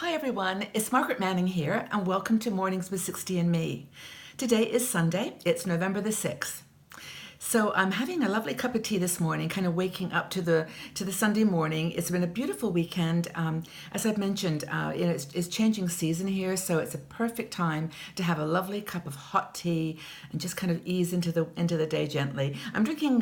Hi everyone, it's Margaret Manning here, and welcome to Mornings with 60 and Me. Today is Sunday, it's November the 6th. So I'm having a lovely cup of tea this morning, kind of waking up to the Sunday morning. It's been a beautiful weekend. As I've mentioned, it's changing season here, so it's a perfect time to have a lovely cup of hot tea and just kind of ease into the day gently. I'm drinking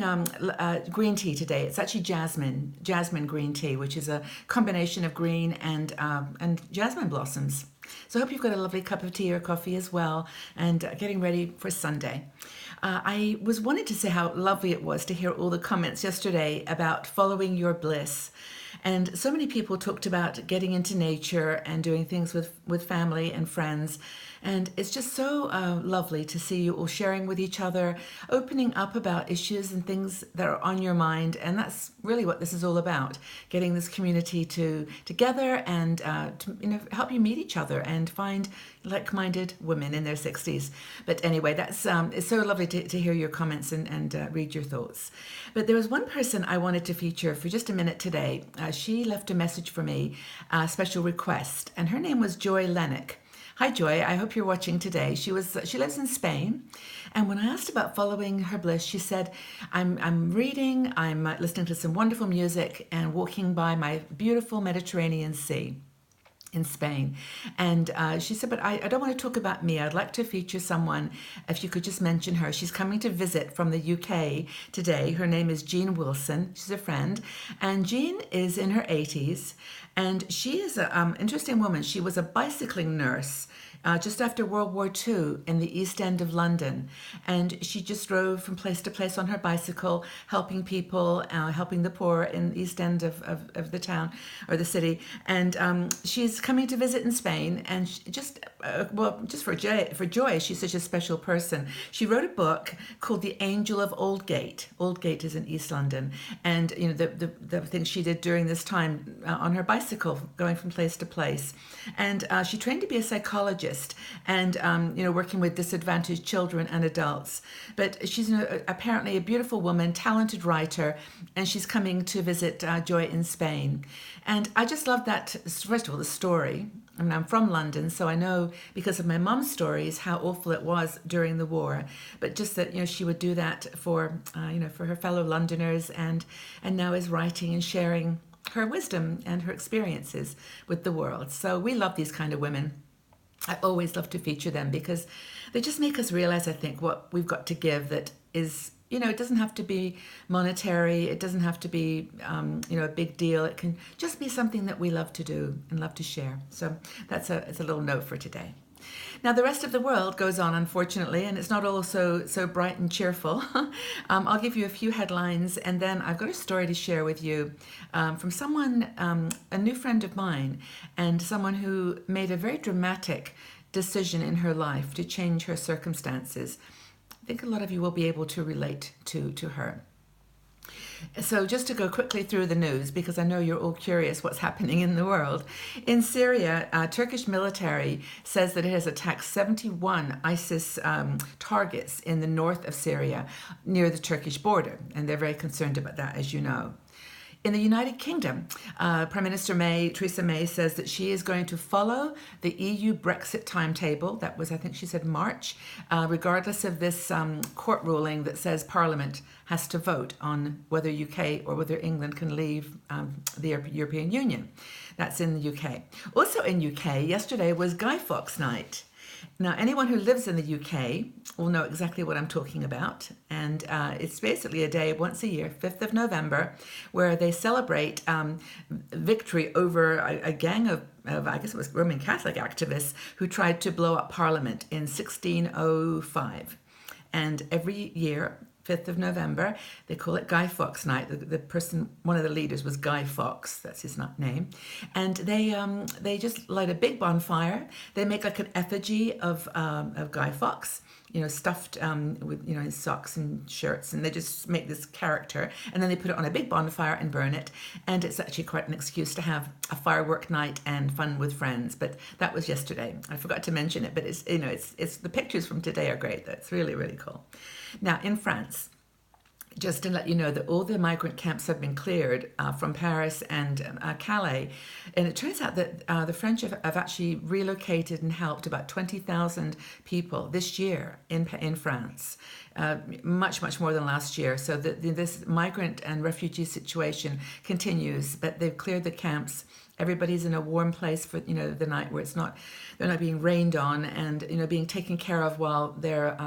green tea today. It's actually jasmine green tea, which is a combination of green and jasmine blossoms. So I hope you've got a lovely cup of tea or coffee as well, and getting ready for Sunday. I was wanting to say how lovely it was to hear all the comments yesterday about following your bliss. And so many people talked about getting into nature and doing things with family and friends. And it's just so lovely to see you all sharing with each other, opening up about issues and things that are on your mind. And that's really what this is all about, getting this community together and to help you meet each other and find like-minded women in their 60s. But anyway, that's it's so lovely to hear your comments and read your thoughts. But there was one person I wanted to feature for just a minute today. She left a message for me, a special request, and her name was Joy Lennox. Hi Joy, I hope you're watching today. She lives in Spain, and when I asked about following her bliss, she said, I'm reading, I'm listening to some wonderful music and walking by my beautiful Mediterranean Sea in Spain. And she said, but I don't want to talk about me. I'd like to feature someone, if you could just mention her. She's coming to visit from the UK today. Her name is Jean Wilson. She's a friend. And Jean is in her 80s. And she is an interesting woman. She was a bicycling nurse just after World War II in the East End of London. And she just drove from place to place on her bicycle, helping people, helping the poor in the East End of the town or the city. And she's coming to visit in Spain. And just for joy, she's such a special person. She wrote a book called The Angel of Aldgate. Aldgate is in East London. And the things she did during this time on her bicycle, going from place to place. And she trained to be a psychologist and working with disadvantaged children and adults. But she's apparently a beautiful woman, talented writer, and she's coming to visit Joy in Spain. And I just love that, first of all, the story. I mean, I'm from London, so I know because of my mum's stories how awful it was during the war. But just that she would do that for her fellow Londoners, and now is writing and sharing her wisdom and her experiences with the world. So we love these kind of women. I always love to feature them because they just make us realize, I think, what we've got to give that is, it doesn't have to be monetary. It doesn't have to be, a big deal. It can just be something that we love to do and love to share. So it's a little note for today. Now, the rest of the world goes on, unfortunately, and it's not all so bright and cheerful. I'll give you a few headlines, and then I've got a story to share with you from someone, a new friend of mine, and someone who made a very dramatic decision in her life to change her circumstances. I think a lot of you will be able to relate to her. So just to go quickly through the news, because I know you're all curious what's happening in the world. In Syria, Turkish military says that it has attacked 71 ISIS targets in the north of Syria near the Turkish border. And they're very concerned about that, as you know. In the United Kingdom, Prime Minister Theresa May, says that she is going to follow the EU Brexit timetable. That was, I think she said, March, regardless of this court ruling that says Parliament has to vote on whether UK or whether England can leave the European Union. That's in the UK. Also in UK, yesterday was Guy Fawkes Night. Now, anyone who lives in the UK will know exactly what I'm talking about. And it's basically a day once a year, 5th of November, where they celebrate victory over a gang of, I guess it was Roman Catholic activists who tried to blow up Parliament in 1605. And every year, 5th of November, they call it Guy Fawkes Night. The person, one of the leaders was Guy Fawkes, that's his name. And they just light a big bonfire. They make like an effigy of Guy Fawkes, stuffed with, his socks and shirts, and they just make this character, and then they put it on a big bonfire and burn it. And it's actually quite an excuse to have a firework night and fun with friends. But that was yesterday. I forgot to mention it, but it's the pictures from today are great. That's really, really cool. Now, in France, just to let you know that all the migrant camps have been cleared from Paris and Calais. And it turns out that the French have actually relocated and helped about 20,000 people this year in France, much, much more than last year. So this migrant and refugee situation continues, but they've cleared the camps. Everybody's in a warm place for the night where they're not being rained on and being taken care of while their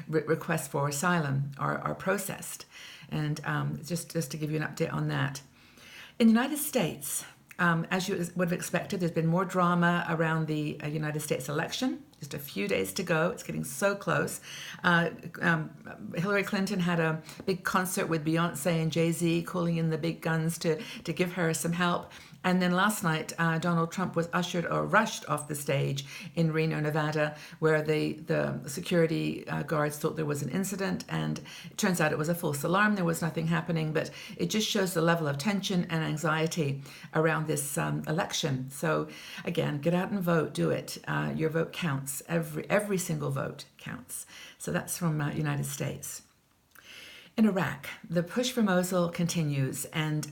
requests for asylum are processed. And just to give you an update on that, in the United States, as you would have expected, there's been more drama around the United States election. Just a few days to go. It's getting so close. Hillary Clinton had a big concert with Beyonce and Jay-Z, calling in the big guns to give her some help. And then last night, Donald Trump was rushed off the stage in Reno, Nevada, where the security guards thought there was an incident, and it turns out it was a false alarm. There was nothing happening, but it just shows the level of tension and anxiety around this election. So again, get out and vote. Do it. Your vote counts. Every single vote counts. So that's from United States. In Iraq, the push for Mosul continues, and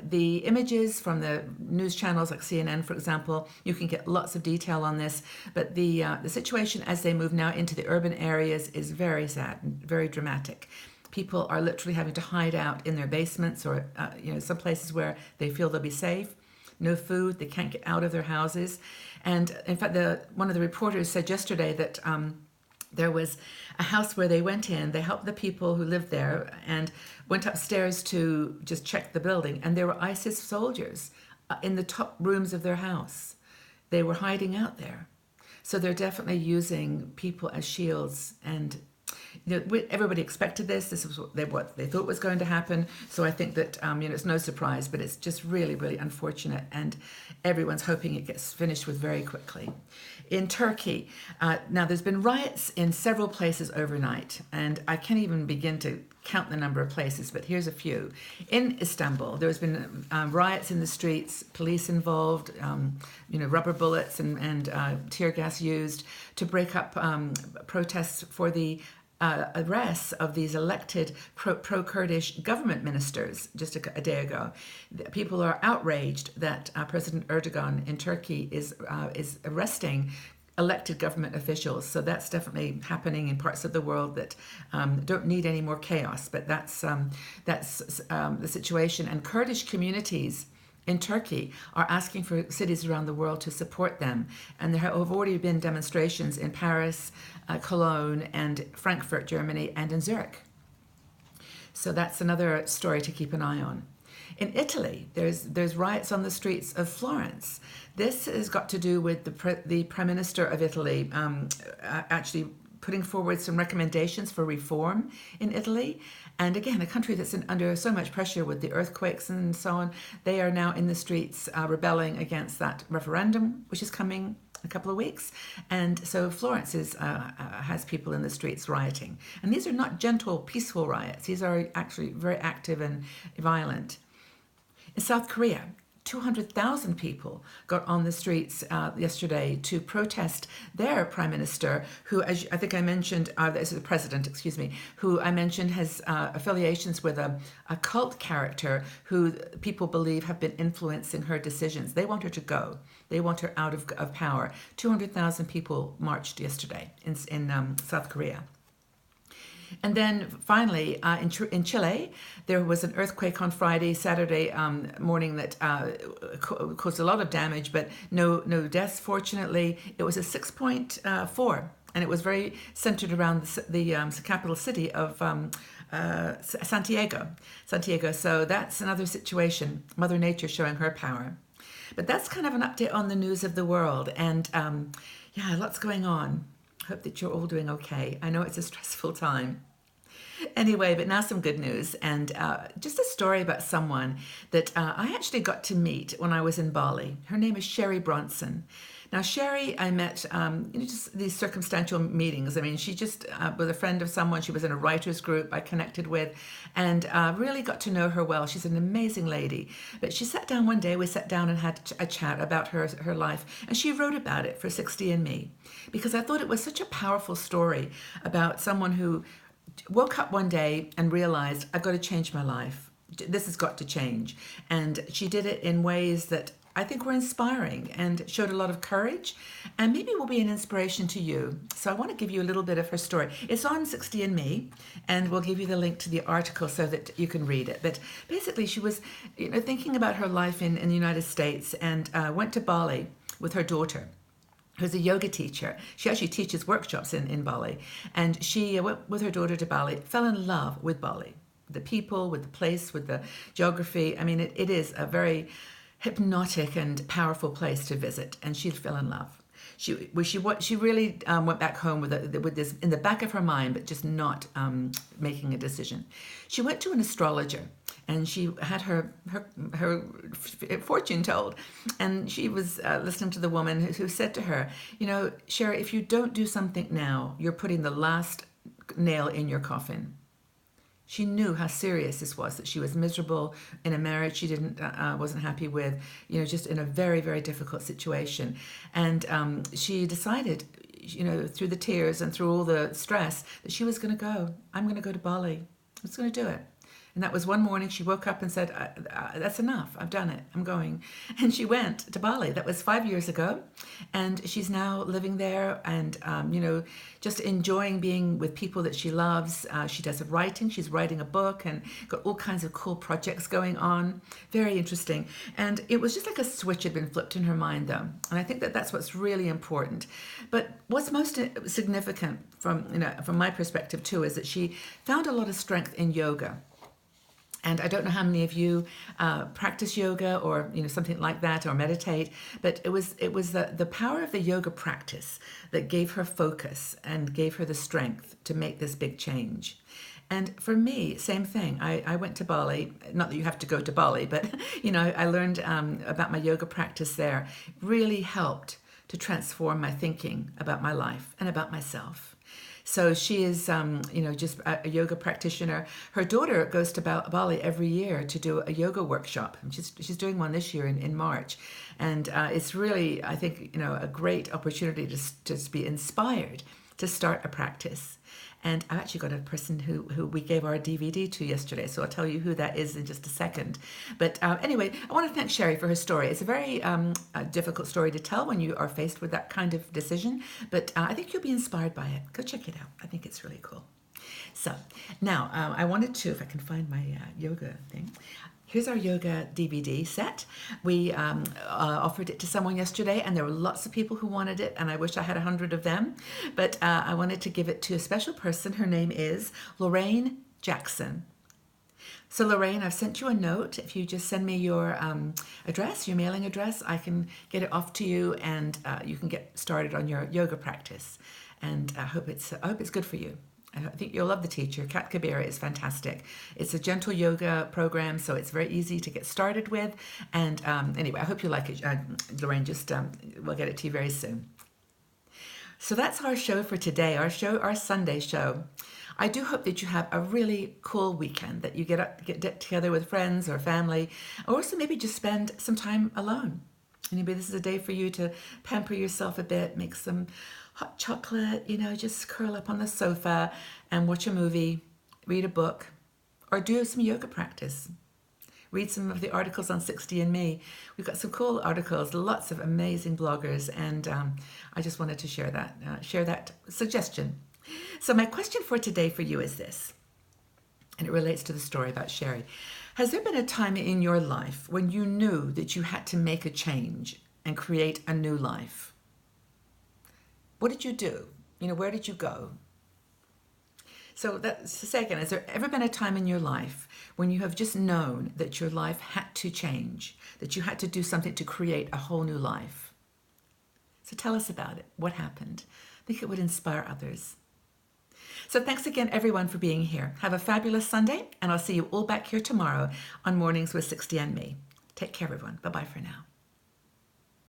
the images from the news channels like CNN, for example, you can get lots of detail on this, but the situation as they move now into the urban areas is very sad and very dramatic. People are literally having to hide out in their basements or some places where they feel they'll be safe. No food, they can't get out of their houses. And in fact, one of the reporters said yesterday that there was a house where they went in, they helped the people who lived there and went upstairs to just check the building, and there were ISIS soldiers in the top rooms of their house. They were hiding out there. So they're definitely using people as shields, and everybody expected this. This was what they thought was going to happen. So I think that it's no surprise, but it's just really, really unfortunate, and everyone's hoping it gets finished with very quickly. In Turkey, now there's been riots in several places overnight, and I can't even begin to count the number of places, but here's a few. In Istanbul, there's been riots in the streets, police involved, rubber bullets and tear gas used to break up protests for the arrests of these elected pro-Kurdish government ministers just a day ago. People are outraged that President Erdogan in Turkey is arresting elected government officials. So that's definitely happening in parts of the world that don't need any more chaos. But that's the situation. And Kurdish communities in Turkey are asking for cities around the world to support them. And there have already been demonstrations in Paris, Cologne, and Frankfurt, Germany, and in Zurich. So that's another story to keep an eye on. In Italy, there's riots on the streets of Florence. This has got to do with the Prime Minister of Italy actually putting forward some recommendations for reform in Italy. And again, a country that's under so much pressure with the earthquakes and so on, they are now in the streets rebelling against that referendum, which is coming in a couple of weeks. And so Florence has people in the streets rioting. And these are not gentle, peaceful riots. These are actually very active and violent. In South Korea, 200,000 people got on the streets yesterday to protest their prime minister, who, as I think I mentioned, this is the president, excuse me, who I mentioned has affiliations with a cult character who people believe have been influencing her decisions. They want her to go. They want her out of power. 200,000 people marched yesterday in South Korea. And then finally, in Chile, there was an earthquake on Saturday morning that caused a lot of damage, but no deaths, fortunately. It was a 6.4, and it was very centered around the capital city of Santiago. So that's another situation, Mother Nature showing her power. But that's kind of an update on the news of the world, and lots going on. Hope that you're all doing okay. I know it's a stressful time. Anyway, but now some good news, and just a story about someone that I actually got to meet when I was in Bali. Her name is Sherry Bronson. Now, Sherry, I met, just these circumstantial meetings. I mean, she just was a friend of someone. She was in a writer's group I connected with, and really got to know her well. She's an amazing lady. But she sat down one day, we sat down and had a chat about her life, and she wrote about it for 60 and Me, because I thought it was such a powerful story about someone who woke up one day and realized, I've got to change my life. This has got to change. And she did it in ways that I think were inspiring and showed a lot of courage, and maybe will be an inspiration to you. So I want to give you a little bit of her story. It's on 60andMe, and we'll give you the link to the article so that you can read it. But basically, she was, thinking about her life in the United States, and went to Bali with her daughter, who's a yoga teacher. She actually teaches workshops in Bali. And she went with her daughter to Bali, fell in love with Bali, the people, with the place, with the geography. I mean, it is a very hypnotic and powerful place to visit, and she fell in love. She really went back home with this in the back of her mind, but just not making a decision. She went to an astrologer, and she had her fortune told, and she was listening to the woman who said to her, Sherry, if you don't do something now, you're putting the last nail in your coffin. She knew how serious this was, that she was miserable in a marriage she wasn't happy with, just in a very, very difficult situation. And she decided, through the tears and through all the stress, that she was going to go. I'm going to go to Bali. I was going to do it. And that was one morning she woke up and said, that's enough. I've done it. I'm going. And she went to Bali. That was 5 years ago. And she's now living there and, just enjoying being with people that she loves. She does writing. She's writing a book and got all kinds of cool projects going on. Very interesting. And it was just like a switch had been flipped in her mind, though. And I think that that's what's really important. But what's most significant from my perspective, too, is that she found a lot of strength in yoga. And I don't know how many of you practice yoga or something like that, or meditate, but it was the power of the yoga practice that gave her focus and gave her the strength to make this big change. And for me, same thing. I went to Bali. Not that you have to go to Bali, but I learned about my yoga practice there. Really helped to transform my thinking about my life and about myself. So she is, just a yoga practitioner. Her daughter goes to Bali every year to do a yoga workshop. She's doing one this year in March. And it's really, I think, a great opportunity to be inspired to start a practice. And I actually got a person who we gave our DVD to yesterday, so I'll tell you who that is in just a second. But anyway, I want to thank Sherry for her story. It's a very difficult story to tell when you are faced with that kind of decision, but I think you'll be inspired by it. Go check it out. I think it's really cool. So now I wanted to, if I can find my yoga thing. Here's our yoga DVD set. We offered it to someone yesterday, and there were lots of people who wanted it, and I wish I had 100 of them. But I wanted to give it to a special person. Her name is Lorraine Jackson. So Lorraine, I've sent you a note. If you just send me your address, your mailing address, I can get it off to you, and you can get started on your yoga practice. And I hope it's good for you. I think you'll love the teacher. Kat Kabira is fantastic. It's a gentle yoga program, so it's very easy to get started with. And anyway, I hope you like it. Lorraine, we'll get it to you very soon. So that's our show for today, our Sunday show. I do hope that you have a really cool weekend, that you get together with friends or family, or also maybe just spend some time alone. And maybe this is a day for you to pamper yourself a bit, make some hot chocolate, just curl up on the sofa and watch a movie, read a book, or do some yoga practice. Read some of the articles on 60andMe. We've got some cool articles, lots of amazing bloggers, and I just wanted to share that suggestion. So my question for today for you is this, and it relates to the story about Sherry. Has there been a time in your life when you knew that you had to make a change and create a new life? What did you do? Where did you go? So that's the second. Has there ever been a time in your life when you have just known that your life had to change, that you had to do something to create a whole new life? So tell us about it. What happened? I think it would inspire others. So thanks again, everyone, for being here. Have a fabulous Sunday, and I'll see you all back here tomorrow on Mornings with 60andMe. Take care, everyone. Bye-bye for now.